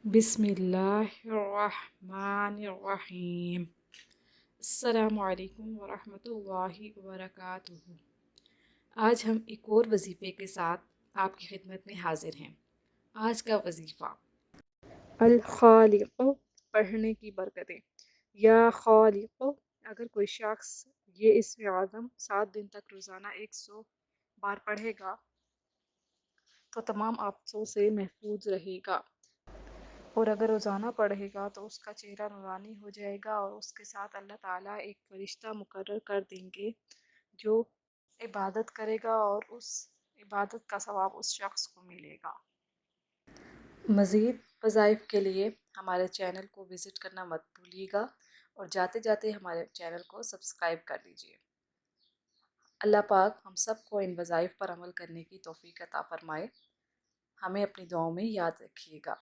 बिस्मिल्लाहिर्रहमानिर्रहीम। अस्सलामुअलैकुम वरहमतुल्लाहि वबरकातुहू। आज हम एक और वजीफ़े के साथ आपकी खिदमत में हाजिर हैं। आज का वजीफ़ा अल खालिक़, पढ़ने की बरकतें। या खालिक़, अगर कोई शख्स ये इस्म आज़म 7 दिन तक रोज़ाना 100 बार पढ़ेगा तो तमाम आफतों से महफूज रहेगा। और अगर रोज़ाना पढ़ेगा तो उसका चेहरा नूरानी हो जाएगा और उसके साथ अल्लाह ताला एक फ़रिश्ता मुकर्रर कर देंगे जो इबादत करेगा और उस इबादत का सवाब उस शख्स को मिलेगा। मज़ीद वज़ाइफ के लिए हमारे चैनल को विज़िट करना मत भूलिएगा और जाते जाते हमारे चैनल को सब्सक्राइब कर लीजिए। अल्लाह पाक हम सब को इन वज़ाइफ पर अमल करने की तौफ़ीक अता फ़रमाए। हमें अपनी दुआओं में याद रखिएगा।